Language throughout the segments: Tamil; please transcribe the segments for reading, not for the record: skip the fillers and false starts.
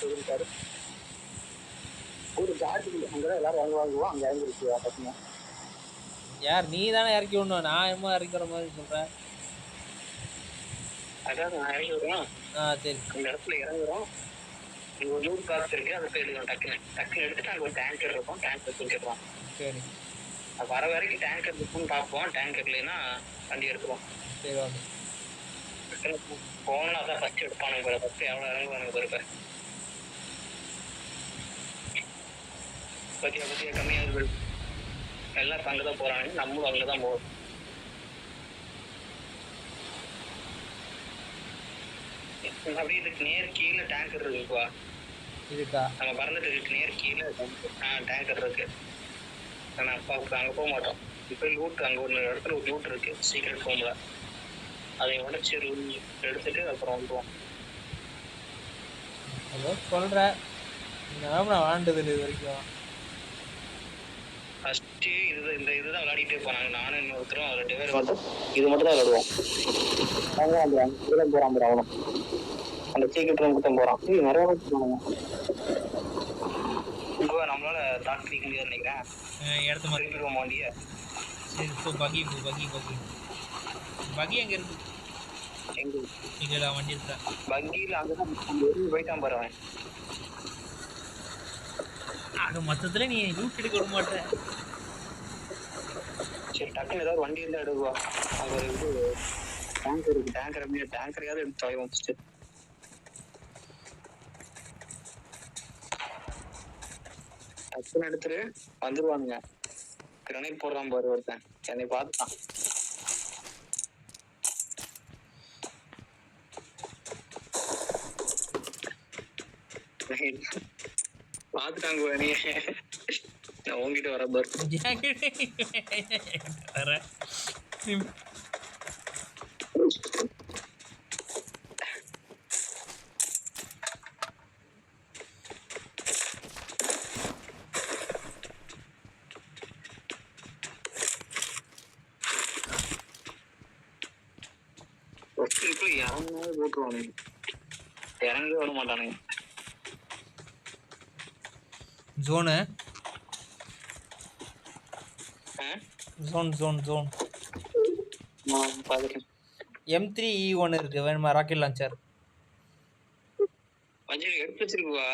இருக்காரு ஒரு ஜார்ஜ் அங்கதான் எல்லாரும் வாங்குவோம் அங்க இறங்கிருக்கு பசங்க. யார் நீ தானே இறக்கி விடணும், நான் என்னமோ இறக்கிற மாதிரி சொல்றேன். அதாவது நான் இறங்கி விடுறோம். சரி. அந்த இடத்துல இறங்குறோம். இங்க ஒரு லூட் பாக்ஸ் இருக்கு, அதை போய் எடுக்கணும். டக்குன்னு எடுத்துட்டு அங்க ஒரு டேங்கர் இருக்கும், டேங்கர் தூக்கிடுவோம். சரி. வர வரைக்கும் டேங்கர் இருக்குன்னு பார்ப்போம். டேங்கர் இல்லைன்னா வண்டி எடுத்துருவோம். சரி ஓகே. போனா அதான் ஃபர்ஸ்ட் எடுப்பானுங்க. ஃபர்ஸ்ட் எவ்வளோ இறங்குவானுங்க பாருப்ப. பத்தியா கம்மியாக எல்லாம் அங்கதான் போறாங்க, நம்மளும் அங்கதான் போவோம். அப்படியே இதுக்கு நேர் கீழே டேங்கர் இருக்குப்பா. இருக்கா? நம்ம பறந்துட்டு இருக்கு நேர் கீழே டேங்கர் இருக்கு. ஆனா அப்பா அங்க போக மாட்டோம். இப்ப லூட் அங்க ஒரு இடத்துல ஒரு லூட் இருக்கு, சீக்கிரம் போகல. அதை உடச்சி எடுத்துட்டு அப்புறம் வந்துடுவோம். அதோ சொல்ற, நான் வாழ்ந்தது இது வரைக்கும். ஃபர்ஸ்ட் இந்த இதுதான் விளையாடிட்டே போனாங்க. நானும் இன்னொருத்தரும் 2 பேர் மட்டும் இது மட்டும் தான் விளையாடுவோம். போறான் அவனும் அந்த சீக்கிரம் மட்டும் போறான். நிறைய போனாங்க. இப்போ நம்மளால தாக்கி முடியாது நினைக்கிறேன். இடத்த மாதிரி திருப்பிடுவோம் வண்டியை. சரி இப்போ பகி எங்க இருக்கு? எங்க வண்டி இருக்கா? பகியில் அங்கதான் போயிட்டான் பாருவேன். ஆக மொத்தத்துல நீ லூட் எடுக்க விட மாட்ட. சரி டக்குன்னு ஏதாவது வண்டி இருந்தா எடுக்குவா. அங்க ஒரு இது டேங்கர் இருக்கு, டேங்கரையாவது எடுத்து தொலைவோம் ஃபர்ஸ்ட். டக்குன்னு எடுத்துட்டு வந்துருவானுங்க. கிரனைட் போடுறான் பாரு ஒருத்தன், என்னை பார்த்துட்டான். பார்த்துட்டாங்க நீ. நான் உங்ககிட்ட வர பாரு. வர இறங்கினாலும் போட்டுருவானுங்க, இறங்கவே விட மாட்டானுங்க. ஜோனு ஜோன் M3E1 இருக்கு, வேணுமா? ராக்கெட் லான்ச்சர் எடுத்து வச்சிருக்குவா.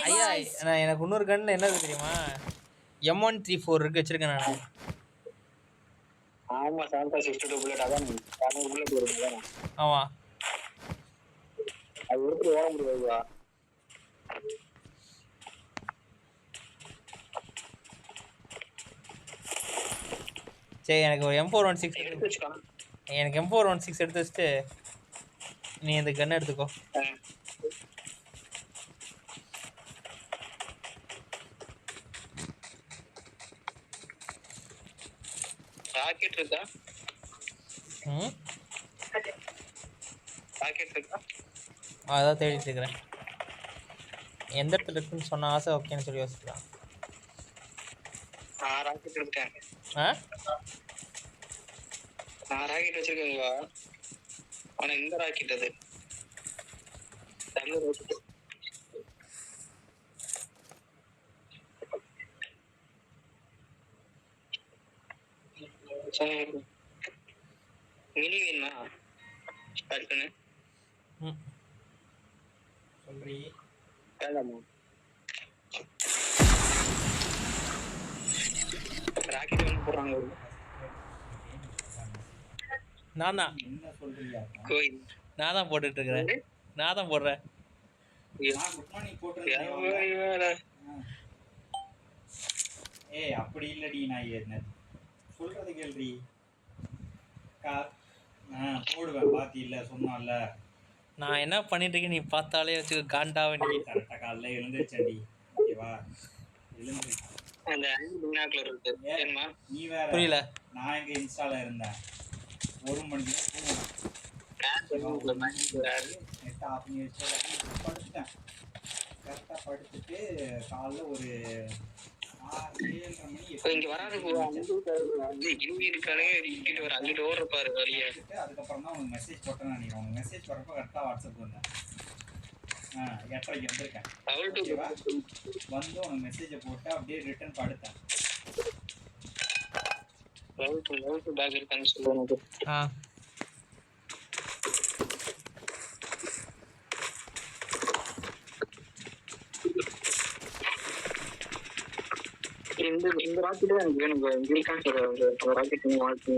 ஐயா நான் எனக்கு இன்னொரு கண்ணில் என்ன தெரியுமா, M134 இருக்கு, வச்சிருக்கேன் நான். ஆமா 7.62 புல்லட். அதான் புல்லட் வருது. ஆமா அது எடுத்துட்டு ஓட முடியாதுவா. சரி எனக்கு ஒரு M416 எடுத்து வச்சுக்கலாம். எனக்கு M416 எடுத்து வச்சுட்டு நீ இந்த கன் எடுத்துக்கோ. ராக்கெட் இருக்கா? ராக்கெட் இருக்கா? அதான் தேடிட்டு இருக்கிறேன். எந்த இடத்துல இருக்குன்னு சொன்ன ஆசை ஓகேன்னு சொல்லி யோசிக்கலாம். ராக்கெட் எடுத்தேன். நான் ராக்கெட் வச்சிருக்கேங்களா? ஆனா இந்த ராக்கெட் அது மினி வேணுமா? சொல்றீ வேண்டாமா? ராக்கெட் வந்து போடுறாங்க. நான் தான் போட்டுட்டு இருக்கிறேன். நான் தான் போடுறேன். ஏய் அப்படி இல்லடி, நான் என்ன சொல்றது கேள்வி போடுவேன். பாத்தி இல்ல சொன்னால நான் என்ன பண்ணிட்டு இருக்கேன் நீ பார்த்தாலே வச்சுக்க காண்டாவே. நீ கரெக்டா காலைல எழுந்துருச்சடி, ஓகேவா? எழுந்து நீ வேற புரியல. நான் எங்க இன்ஸ்டால இருந்தேன் 1 மணிக்கு நெட் ஆஃப் பண்ணி வச்சு படுத்துட்டேன். கரெக்டா படுத்துட்டு காலைல ஒரு 6-7 மணி இங்க வராது. அதுக்கப்புறம் தான் உனக்கு மெசேஜ் போட்டேன்னு நினைக்கிறேன். உனக்கு மெசேஜ் வரப்போ கரெக்டாக வாட்ஸ்அப் வந்தேன். 8:30 வந்திருக்கேன். லெவல் 2 ஓகேவா? வந்து உனக்கு மெசேஜை போட்டு அப்படியே ரிட்டர்ன் படுத்தேன். லெவல் 2 பேக் இருக்கான்னு சொல்லு எனக்கு. இந்த ராக்கெட் தான் எனக்கு வேணும். இங்க இருக்கான்னு சொல்றாங்க. அந்த ராக்கெட் நீ வாழ்க்கை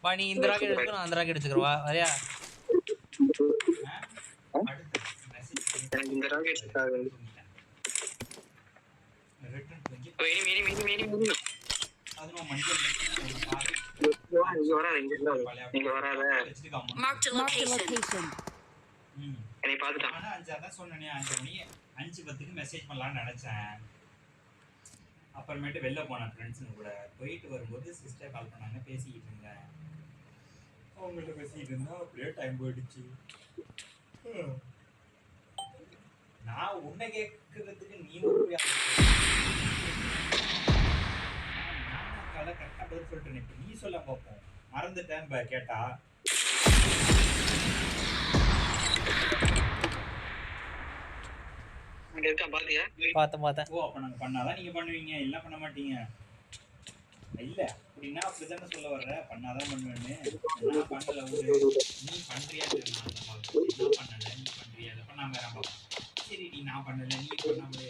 வா, நீ இந்த ராக்கெட் எடுத்துக்கோ, நான் அந்த ராக்கெட் எடுத்துக்கிறேன். வா வரையா? அடுத்து மெசேஜ் எனக்கு இந்த ராக்கெட் ரிட்டர்ன் பண்ணி அது நம்ம மஞ்சள் இங்க வராத Marked a location. என்னை பார்த்துட்டான். ஆனா 5 அதான் சொன்னேனே 5 மணி 5:10க்கு மெசேஜ் பண்ணலாம்னு நினைச்சேன். அப்புறமேட்டு வெளில போனேன் ஃப்ரெண்ட்ஸுங்க கூட. போயிட்டு வரும்போது சிஸ்டர் கால் பண்ணாங்க, பேசிக்கிட்டு இருந்தேன். அவங்கள்ட்ட பேசிக்கிட்டு இருந்தா அப்படியே டைம் போயிடுச்சு. நான் உன்னை கேட்கறதுக்கு நீ ஒரு நான் கரெக்டாக பதில் சொல்லிட்டேன். இப்போ நீ சொல்ல பார்ப்போம். மறந்துட்டேன் கேட்டா அங்க இருக்கா பாத்தியா? பார்த்தேன். ஓ அப்போ நாங்கள் பண்ணாதான் நீங்கள் பண்ணுவீங்க, இல்லை பண்ண மாட்டீங்க. இல்லை அப்படின்னா அப்படிதானே சொல்ல வர்ற. பண்ணாதான் பண்ணுவேன்னு. நான் பண்ணல நீ பண்றியா நான் பண்ணல நீ பண்றியா இல்லை பண்ணாம வேற பார்ப்போம். சரி நீ நான் பண்ணல நீ பண்ணாமலே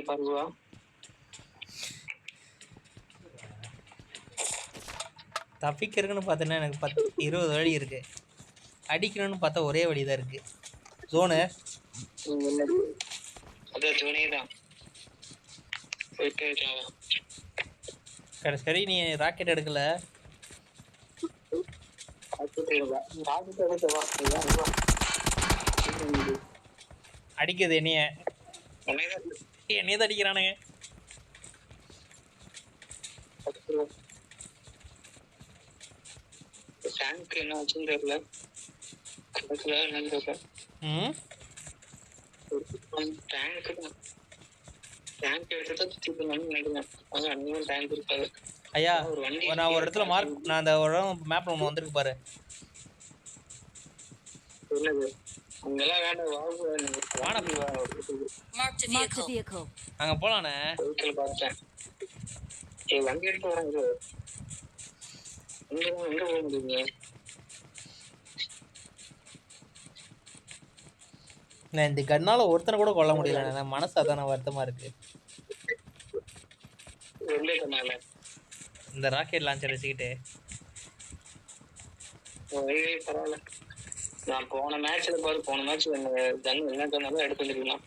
பாருவா. தப்பிக்கிறதுன்னு பார்த்தோன்னா எனக்கு 10-20 வழி இருக்கு. அடிக்கணும்னு பார்த்தா ஒரே வழி தான் இருக்கு. ஜோனு அதான் ஜோனே தான். சரி, நீ ராக்கெட் எடுக்கல. அடிக்குது என்னைய தான் அடிக்கிறானுங்க. டேங்க் என்ன ஆச்சுன்னு தெரியல. டேங்க் எடுத்து நினைக்கிறேன். டேங்க் இருக்காது. ஐயா, நான் ஒரு இடத்துல நான் அந்த ஒரு மேப்ல ஒன்று வந்திருக்கு பாரு. அங்கெல்லாம் வேண்டாம். அங்க போலானே. பார்த்தேன். வண்டி எடுத்து வராங்க. எங்க போக முடியுங்க? நான் இந்த கண்ணால ஒருத்தனை கூட கொல்ல முடியல. நான் மனசு அதான வருத்தமா இருக்கு. இந்த ராக்கெட் லான்ச்சர் வச்சுக்கிட்டு பரவாயில்ல. நான் போன மேட்ச்ல பாரு, போன மேட்ச் கன் என்ன கண்ணாலும் எடுத்து வந்துருக்கலாம்.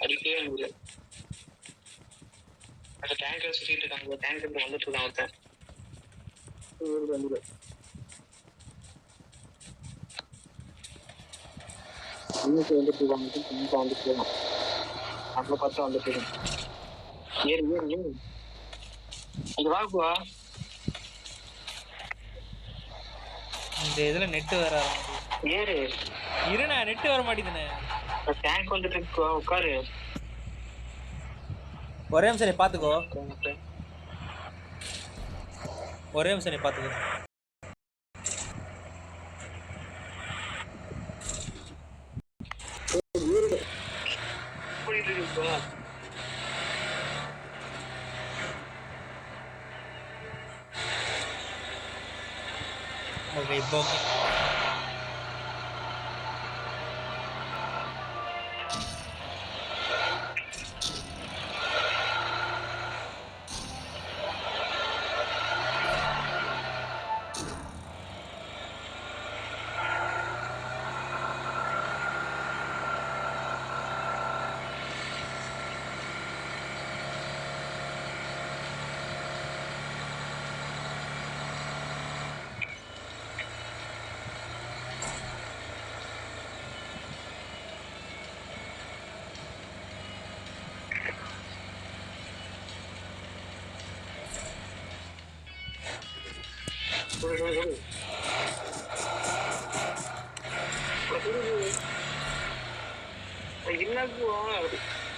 அடிக்கவே முடியல. அந்த டேங்கர் சுத்திட்டு இருக்காங்க. டேங்கர் வந்துட்டு இருக்கான் ஒருத்தன். வந்துட்டு இருக்காங்க. அப்புறம் பார்த்தா வந்துட்டு இருக்கான். ஏறு அது வாக்குவா. இந்த இதுல நெட் வர ஏறு இருண்ணா, நெட் வர மாட்டேங்குதுண்ணே. டேங்க் வந்துட்டு உட்காரு. ஒரே நிமிஷம் நீ பாத்துக்கோ. ஒரே நிமிஷம் நீ பாத்துக்கோ. ஓகே, இப்போ ஓகே.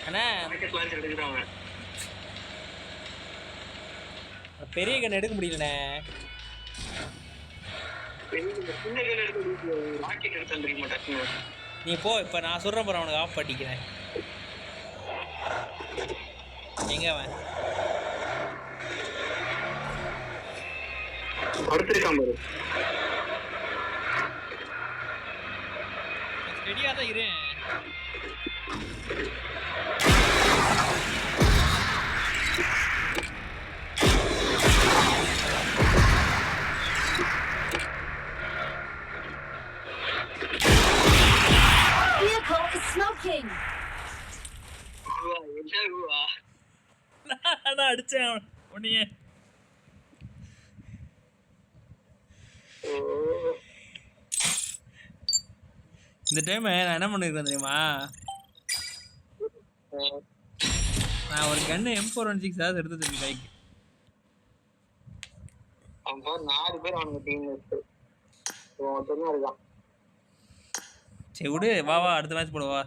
அண்ணா ராக்கெட் லான்ச் எடுக்கிறாங்க. பெரிய கன் எடுக்க முடியலண்ணே. சின்ன கன் எடுத்து ராக்கெட் எடுத்து தெரியுமா டக்குன்னு. நீ போ, இப்போ நான் சொல்கிறேன் பாரு, அவனுக்கு ஆஃப் பண்ணிக்கிறேன். எங்கே அவன் படுத்திருக்கான் பாரு. ரெடியாக தான் இரு. Vehicle is smoking. நான் அடித்தேன் உன்னையே. இந்த டைம் நான் என்ன பண்ணிருக்கேன் தெரியுமா? நான் ஒரு கன்னு M416 ஆவது எடுத்து தெரியும் கைக்கு. அவன் 4 பேர் அவனுக்கு டீம் இருக்கான். சரி விடு, வா அடுத்த மேட்ச் போடுவா.